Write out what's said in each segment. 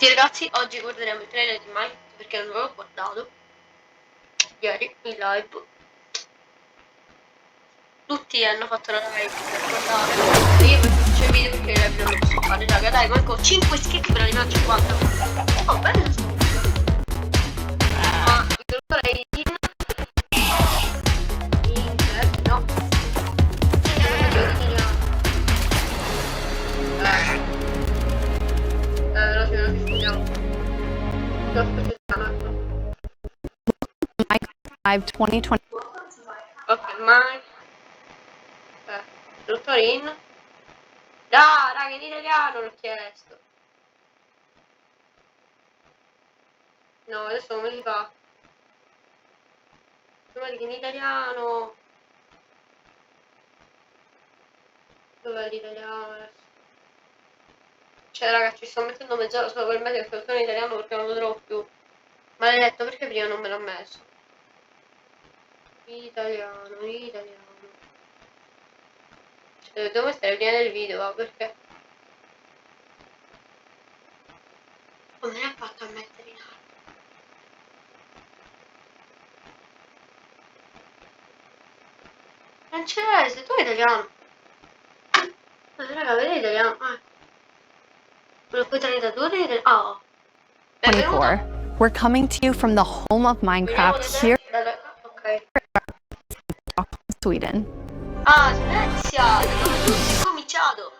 tutti ragazzi, oggi guarderemo il trailer di Minecraft perché non l'avevo guardato ieri in live. Tutti hanno fatto la live per guardare. Io faccio il video perché live non lo posso fare, raga, dai, manco 5 skip per arrivare a 50. Oh, bello. Ma il farei no. Live 2020. Ok, Mike. Dottor In. No, raga, in italiano l'ho chiesto. No, adesso come si fa? Prima di che in italiano. Dov'è l'italiano adesso? Cioè, raga, ci sto mettendo mezz'ora solo per mettere il filtro in italiano perché non lo trovo più. Maledetto, perché prima non me l'ha messo? Italiano. Cioè, devo mettere prima del video, va, perché? Come ne ha fatto a mettere in alto? Francese, tu è italiano. Raga, vedi italiano. Quello poi 32 è italiano. Oh. 24. We're coming to you from the home of Minecraft here Okay. in Sweden. Ah, Svezia! Da dove tu sei cominciato?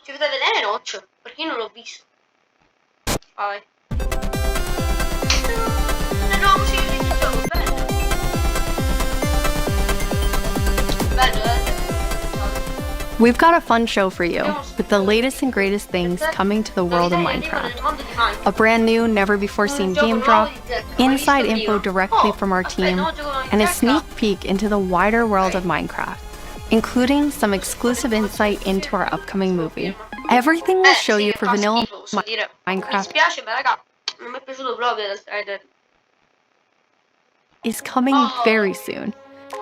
Ci fate vedere Notch? Perché io non l'ho visto. Vai. Le nuove musiche di gioco, bello. Bello, We've got a fun show for you, with the latest and greatest things coming to the world of Minecraft. A brand new, never-before-seen game drop, inside info directly from our team, and a sneak peek into the wider world of Minecraft, including some exclusive insight into our upcoming movie. Everything we'll show you for vanilla Minecraft is coming very soon.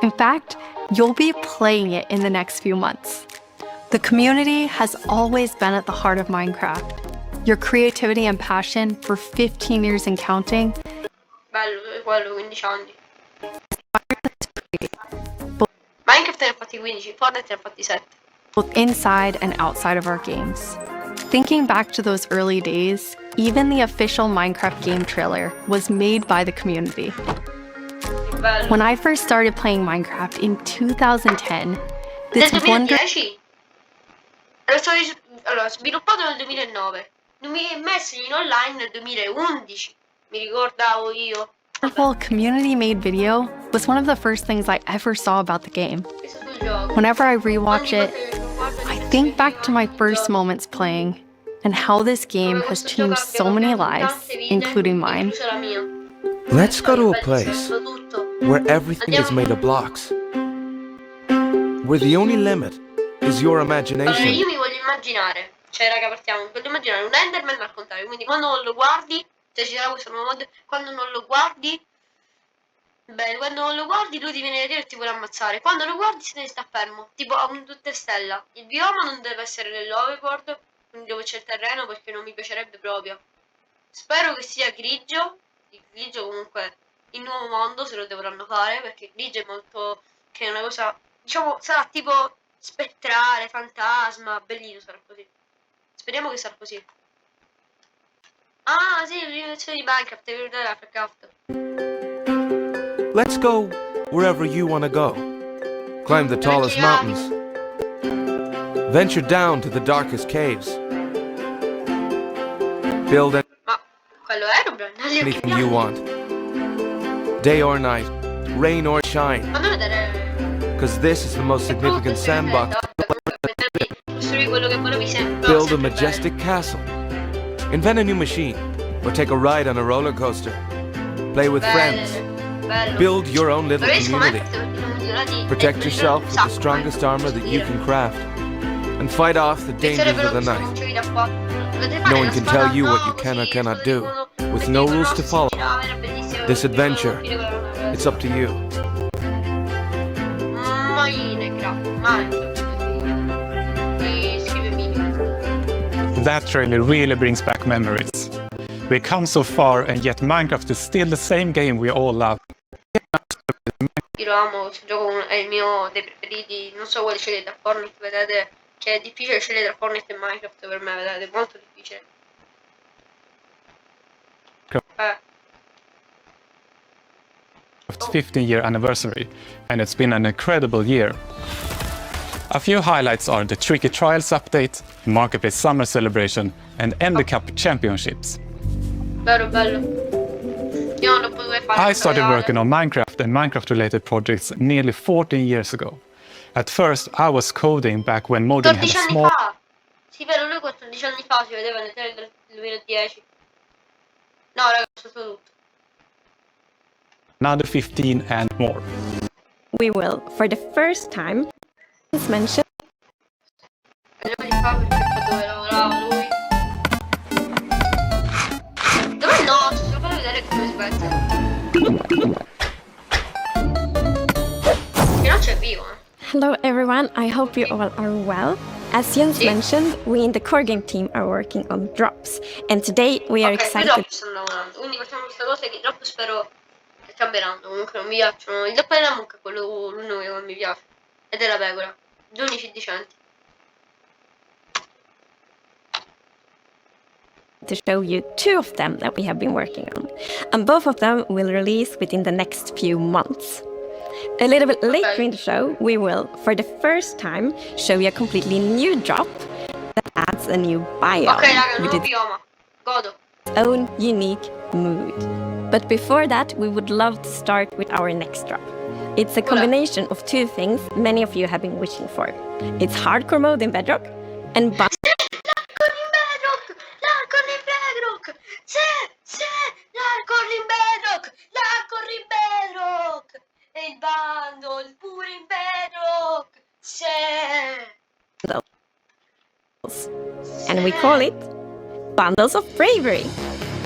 In fact, you'll be playing it in the next few months. The community has always been at the heart of Minecraft. Your creativity and passion for 15 years and counting. Bello, quello 15 anni. Minecraft ne ha fatti 15, Fortnite ne ha fatti 7. Both inside and outside of our games. Thinking back to those early days, even the official Minecraft game trailer was made by the community. Bello. When I first started playing Minecraft in 2010, this Nel wonder 2010? Allora, sviluppato nel 2009, messo in online nel 2011, mi ricordavo io. wonderful community-made video was one of the first things I ever saw about the game. Whenever I rewatch it, I think back to my first moments playing and how this game has changed so many lives, including mine. Let's go to a place where everything is made of blocks, where the only limit is your Allora, imagination. io mi voglio immaginare, cioè raga partiamo, mi voglio immaginare un Enderman al contrario, quindi quando non lo guardi, cioè ci sarà questo nuovo mod, quando non lo guardi, bene, quando non lo guardi lui ti viene a dire e ti vuole ammazzare, quando lo guardi se ne sta fermo, tipo a un tutte stella. Il bioma non deve essere nell'overworld, quindi dove c'è il terreno perché non mi piacerebbe proprio. Spero che sia grigio, il grigio comunque, il nuovo mondo se lo dovranno fare, perché il grigio è molto, che è una cosa, diciamo, sarà tipo spettrale, fantasma, bellino sarà così. Speriamo che sarà così. Ah sì, l'animazione di Minecraft, devi vedere la Minecraft. Let's go wherever you want to go. Climb the tallest mountains. Venture down to the darkest caves. Build Ma quello è Ruben? anything you want. Day or night, rain or shine. Fammi vedere. Because this is the most significant sandbox. Costruire quello che volevi sempre. Build a majestic castle. Invent a new machine. Or take a ride on a roller coaster. Play with friends. Build your own little community. Protect yourself with the strongest armor that you can craft. And fight off the dangers of the night. No one can tell you what you can or cannot do, with no rules to follow. This adventure, it's up to you. That trailer really brings back memories. We come so far and yet Minecraft is still the same game we all love. Io lo amo, questo gioco è il mio dei preferiti, non so quale scegliere tra Fortnite, vedete che è difficile scegliere tra Fortnite e Minecraft per me, vedete, è molto difficile. Its 15-year anniversary, and it's been an incredible year. A few highlights are the Tricky Trials update, Marketplace Summer Celebration, and MD Cup Championships. Bello, bello. Io non lo potevo fare. I started working on Minecraft and Minecraft-related projects nearly 14 years ago. At first, I was coding back when modding had a 14 anni small... fa! Sì, vero, lui 14 anni fa si vedeva nel trailer del 2010. No, raga, è stato tutto. Another 15 and more. We will, for the first time, as mentioned, Andiamo di qua perché dove lavorava lui. Dove no? Ci sono fatto vedere come si pezza. Che non c'è vivo, eh. Hello everyone, I hope you all are well. As Jens mentioned, we in the core game team are working on drops, and today we are Ok, i excited. drop stanno lavorando, quindi facciamo questa cosa che i drop spero che cambieranno, comunque non mi piacciono. Il drop della mucca è quello l'unico che non mi piace, ed è la pecora, gli unici decenti. To show you two of them that we have been working on, and both of them will release within the next few months. A little bit later in the show, we will, for the first time, show you a completely new drop that adds a new biome Ok raga, with nuovo its bioma, godo. own unique mood. But before that, we would love to start with our next drop. It's a combination of two things many of you have been wishing for. It's hardcore mode in Bedrock and L'arco in Bedrock! L'arco in Bedrock! Sì, sì, l'arco in Bedrock! L'arco in Bedrock! E il bundle pure in Bedrock! Sì! and we call it Bundles of Bravery.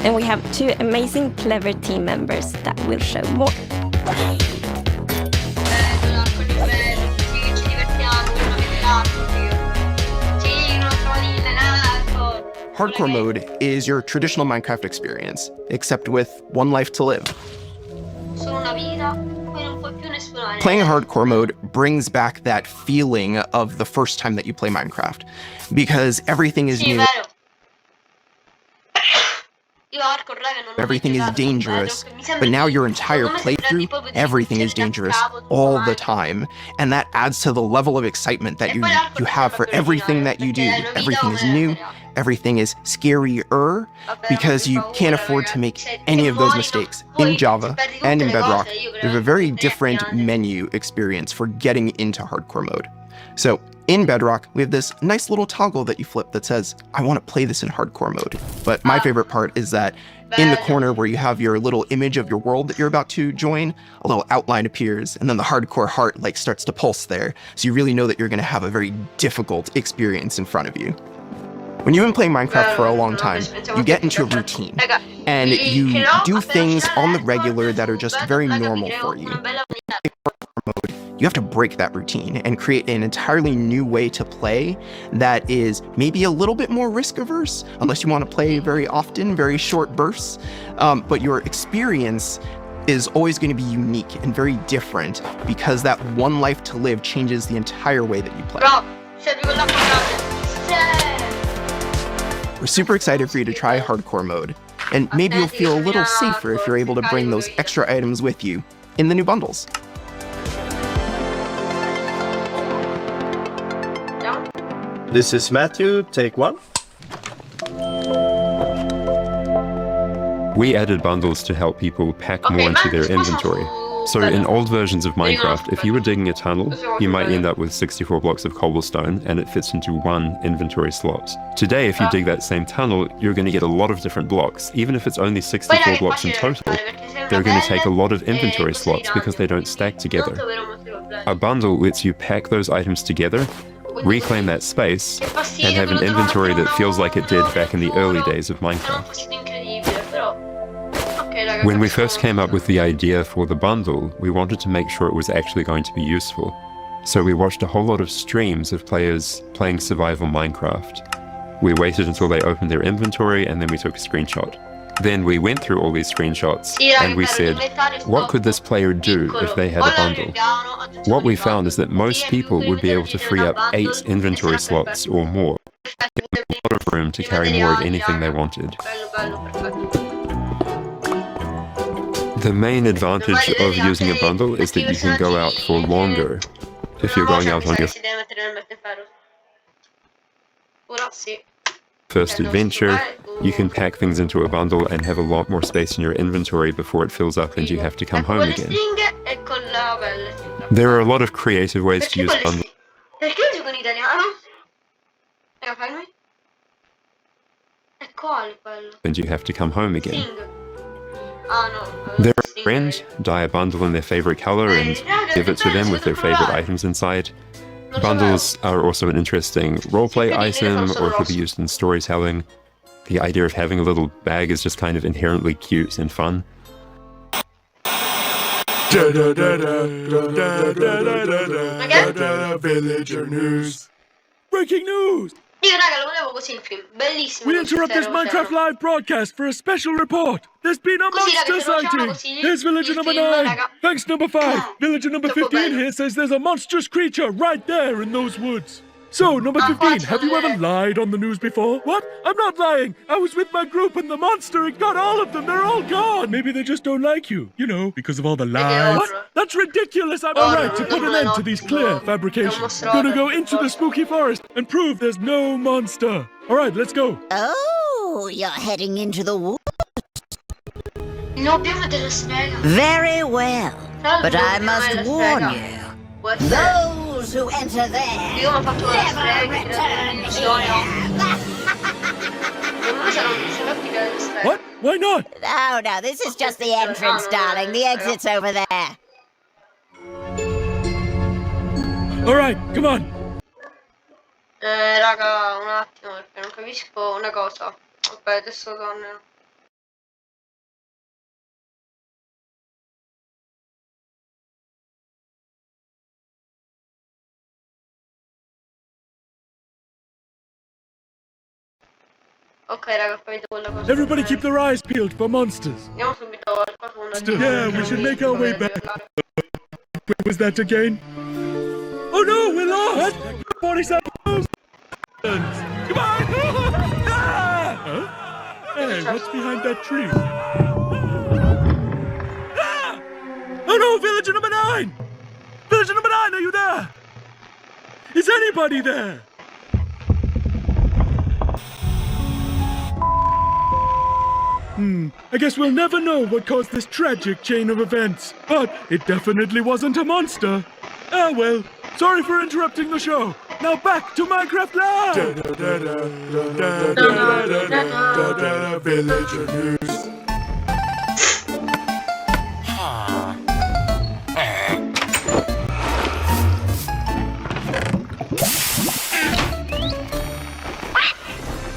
And we have two amazing, clever team members that will show more. Bello l'arco in Bedrock! Sì, ci divertiamo, non avete l'arco, sì, non trovo l'arco! Hardcore mode is your traditional Minecraft experience, except with one life to live. Solo una vita, poi non puoi più esplorare. Playing hardcore mode brings back that feeling of the first time that you play Minecraft, because everything is Sì, new, vero. Io hardcore raga non ho everything mai is giocato, dangerous, Bedrock, mi sembra but now che your entire secondo me sembra playthrough, tipo di everything is essere dangerous attaccato tutto all the quanto. time, and that adds to the level of excitement that E you poi l'hardcore you have for sembra più everything originale, that you do. perché è una vita Everything is come new, le altre. everything is scarier, Vabbè, because non you mi fa can't paura, afford to make ragazzi. Se any of those muori, mistakes. poi In Java se perdi and in tutte le Bedrock, cose, io we have a very veramente different piangere. menu experience for getting into hardcore mode. So in Bedrock, we have this nice little toggle that you flip that says, I want to play this in hardcore mode. But my favorite part is that in the corner where you have your little image of your world that you're about to join, a little outline appears, and then the hardcore heart like starts to pulse there. So you really know that you're going to have a very difficult experience in front of you. When you've been playing Minecraft for a long time, you get into a routine, and you do things on the regular that are just very normal for you. You have to break that routine and create an entirely new way to play that is maybe a little bit more risk averse, unless you want to play very often, very short bursts. But your experience is always going to be unique and very different because that one life to live changes the entire way that you play. Bro, serve con la patata. We're super excited for you to try hardcore mode, and maybe you'll feel a little safer if you're able to bring those extra items with you in the new bundles. This is Matthew, take one. We added bundles to help people pack more into their inventory. So in old versions of Minecraft, if you were digging a tunnel, you might end up with 64 blocks of cobblestone and it fits into one inventory slot. Today, if you dig that same tunnel, you're going to get a lot of different blocks. Even if it's only 64 blocks in total, they're going to take a lot of inventory slots because they don't stack together. A bundle lets you pack those items together, reclaim that space, and have an inventory that feels like it did back in the early days of Minecraft. When we first came up with the idea for the bundle, we wanted to make sure it was actually going to be useful. So we watched a whole lot of streams of players playing survival Minecraft. We waited until they opened their inventory and then we took a screenshot. Then we went through all these screenshots and we said, what could this player do if they had a bundle? What we found is that most people would be able to free up 8 inventory slots or more, giving a lot of room to carry more of anything they wanted. The main advantage of using a bundle is that you can go out for longer if you're going out on your first adventure. You can pack things into a bundle and have a lot more space in your inventory before it fills up and you have to come home again. There are a lot of creative ways to use bundles. And you have to come home again. There are friends dye a bundle in their favorite color and give it to them with their favorite items inside. Bundles are also an interesting roleplay item, or could be used in storytelling. The idea of having a little bag is just kind of inherently cute and fun. Villager news. Breaking news! Io raga lo volevo così il film, bellissimo. We interrupt this Minecraft live broadcast for a special report. There's been a monster sighting. Here's villager number 9. Thanks number 5. Villager number 15 here says there's a monstrous creature right there in those woods. So, number 15, have you ever lied on the news before? What? I'm not lying. I was with my group and the monster, it got all of them. They're all gone. Maybe they just don't like you. You know, because of all the lies. What? That's ridiculous. I'm right to put an end to these clear fabrications. I'm gonna go into the spooky forest and prove there's no monster. All right, let's go. Oh, you're heading into the woods. Very Very well. But I must warn you. Those who enter there never return here. What? Why not? Oh, no, this is just the entrance, darling. The exit's over there. All right, come on. Raga, un attimo perché non capisco una cosa. Aspetta, adesso torno. Ok raga, ho capito quella cosa. Everybody keep their eyes peeled for monsters. Andiamo subito al qualcuno. Yeah, we should make our way back. Where was that again? Oh no, we're lost! 40 seconds! Come on! Ah! Huh? Hey, what's behind that tree? Ah! Oh no, villager number 9! Villager number 9, are you there? Is anybody there? I guess we'll never know what caused this tragic chain of events, but it definitely wasn't a monster. Ah well, sorry for interrupting the show. Now back to Minecraft Live! Villager news.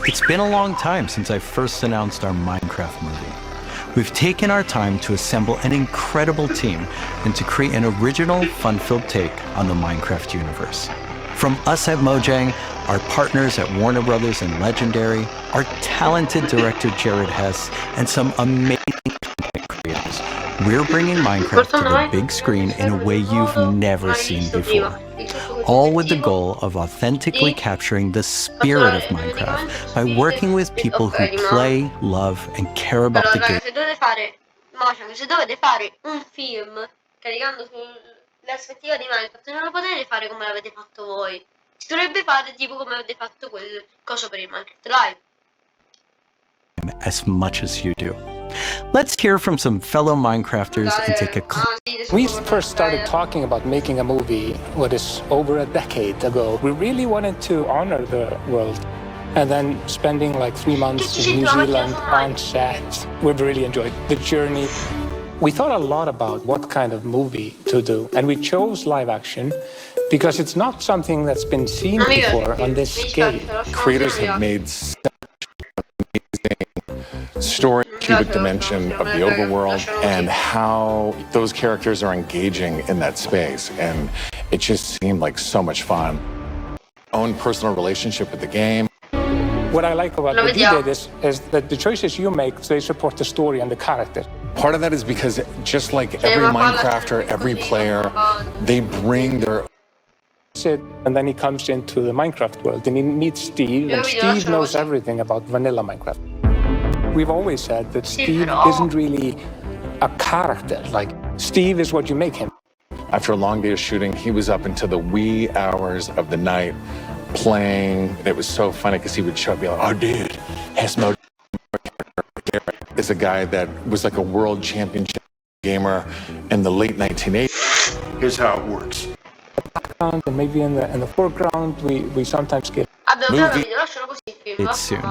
It's been a long time since I first announced our Minecraft movie. We've taken our time to assemble an incredible team and to create an original, fun-filled take on the Minecraft universe. From us at Mojang, our partners at Warner Brothers and Legendary, our talented director Jared Hess, and some amazing content creators, we're bringing Minecraft to the big screen in a way you've never seen before. All with the goal of authentically capturing the spirit of Minecraft by working with people who play, love, and care about the game. Se dovete fare un film caricando sull'aspettiva di Minecraft, non lo potete fare come l'avete fatto voi. Si dovrebbe fare tipo come avete fatto quel coso per il Minecraft Live. As much as you do. Let's hear from some fellow Minecrafters and take a We first started talking about making a movie, what is over a decade ago. We really wanted to honor the world. And then spending like 3 months in New Zealand on set, we've really enjoyed the journey. We thought a lot about what kind of movie to do, and we chose live action because it's not something that's been seen before on this scale. Creators have made such amazing story, cubic dimension of the overworld, and how those characters are engaging in that space, and it just seemed like so much fun. Own personal relationship with the game. What I like about Lo what you vediamo. did is that the choices you make, they support the story and the character. Part of that is because just like every Minecrafter, every player, they bring their And then he comes into the Minecraft world and he meets Steve, and Steve knows everything about vanilla Minecraft. We've always said that Steve isn't really a character. Like, Steve is what you make him. After a long day of shooting, he was up until the wee hours of the night playing. It was so funny because he would show up and be like, oh, dude, Hesmo is a guy that was like a world championship gamer in the late 1980s. Here's how it works. And maybe in the foreground, we sometimes get It's soon.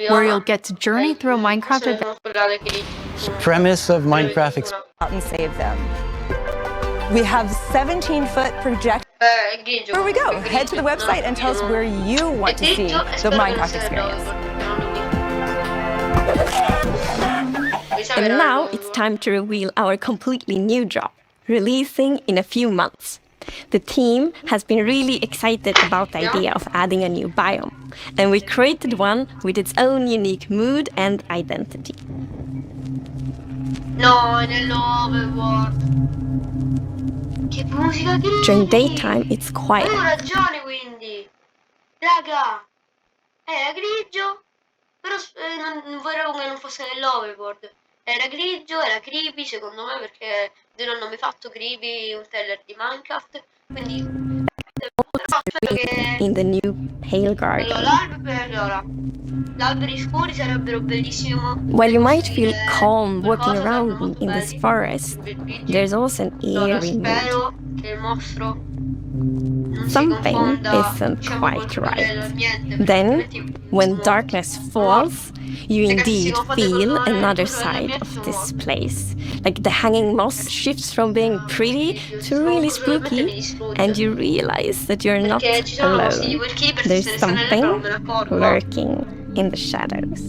Where you'll get to journey through a Minecraft adventure. The premise of Minecraft out and save them. We have 17-foot projector. Where we go? Head to the website and tell us where you want to see the Minecraft experience. And now it's time to reveal our completely new drop, releasing in a few months. The team has been really excited about the idea of adding a new biome, and we created one with its own unique mood and identity. No, nell'overworld. Che musica grigia! During daytime, it's quiet. Avevo ragione, quindi. Raga, era grigio, però non vorrei che non fosse nell'overworld. Era grigio, era creepy secondo me, perché non hanno mai fatto creepy un trailer di Minecraft, quindi In the new Pale Garden. allora, gli alberi scuri sarebbero bellissimi. While you might feel calm walking around in this forest, there's also an eerie mood. Spero che il mostro Something isn't quite right. Then, when darkness falls, you indeed feel another side of this place. Like the hanging moss shifts from being pretty to really spooky, and you realize that you're not alone. There's something lurking in the shadows.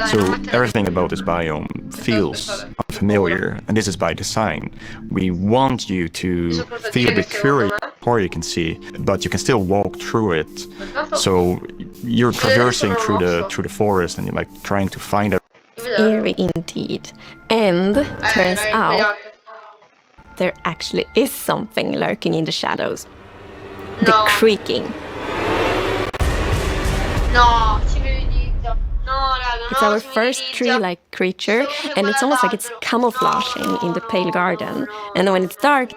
So everything about this biome feels unfamiliar, and this is by design. We want you to feel a bit curious before you can see, but you can still walk through it. So you're traversing through the forest, and you're like trying to find a Eerie indeed. And turns out there actually is something lurking in the shadows. The creaking. No, ci vedo. No, raga, It's our first tree-like creature, and it's almost like it's camouflaging in the pale garden. And when it's dark,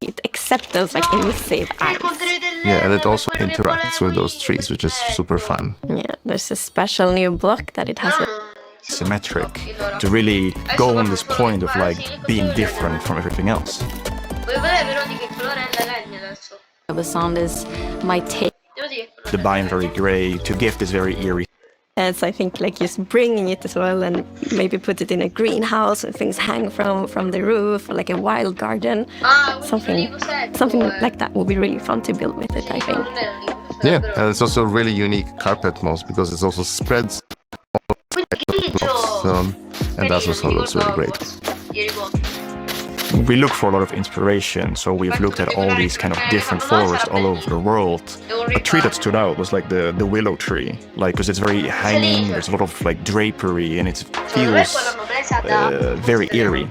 it accepts those like emissive eyes. Yeah, and it also interacts with those trees, which is super fun. Yeah, there's a special new block that it has. symmetric to really go on this point of like being different from everything else. The sound is my take. The biome very gray to give this very eerie. So I think like just bringing it as well, and maybe put it in a greenhouse and things hang from the roof, or like a wild garden. Something like that would be really fun to build with it, I think. Yeah, and it's also a really unique carpet moss because it also spreads and that also looks really great. We look for a lot of inspiration, so we've looked at all these kind of different forests all over the world. A tree that stood out was like the willow tree, like because it's very hanging, there's a lot of like drapery, and it feels very eerie.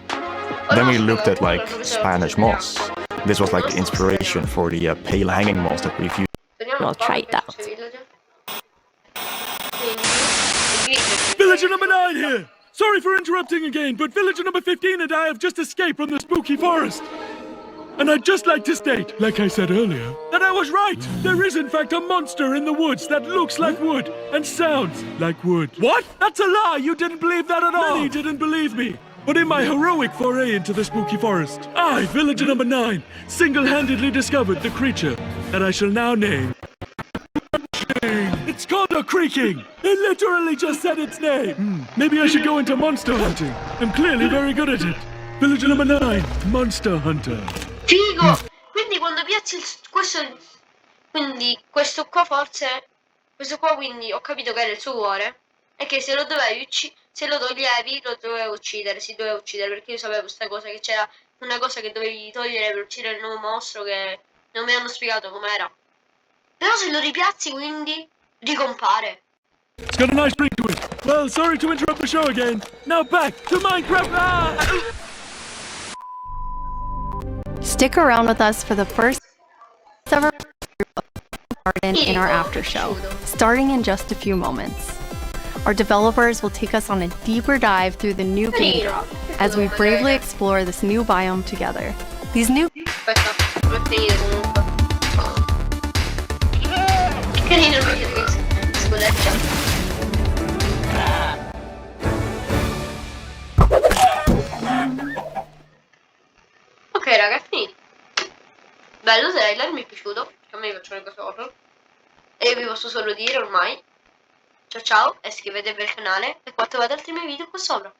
Then we looked at like Spanish moss. This was like the inspiration for the pale hanging moss that we've used. I'll try it out. Villager number 9 here! Sorry for interrupting again, but villager number 15 and I have just escaped from the spooky forest. And I'd just like to state, like I said earlier, that I was right. There is in fact a monster in the woods that looks like wood and sounds like wood. What? That's a lie! You didn't believe that at all! Many didn't believe me. But in my heroic foray into the spooky forest, I, villager number 9, single-handedly discovered the creature that I shall now name. It's called a creaking! It literally just said its name! Maybe I should go into monster hunting. I'm clearly very good at it. Villager number 9, Monster Hunter. Figo! Quindi quando piazzi questo qua forse... Questo qua quindi ho capito che era il suo cuore. E che se lo toglievi lo dovevo uccidere, si doveva uccidere, perché io sapevo questa cosa, che c'era una cosa che dovevi togliere per uccidere il nuovo mostro che Non mi hanno spiegato com'era. Però se lo ripiazzi quindi ricompare. It's got a nice ring to it. Well, sorry to interrupt the show again. Now back to Minecraft. Stick around with us for the first ever garden in our after show, starting in just a few moments. Our developers will take us on a deeper dive through the new game drop as we bravely explore this new biome together. These new Aspetta, non è finito comunque. Che carino il video che scoleggia. Ok raga, è finito. Bello trailer, mi è piaciuto. A me piacciono le cose horror. E io vi posso solo dire ormai ciao ciao, e iscrivetevi al canale e guardate altri miei video qua sopra.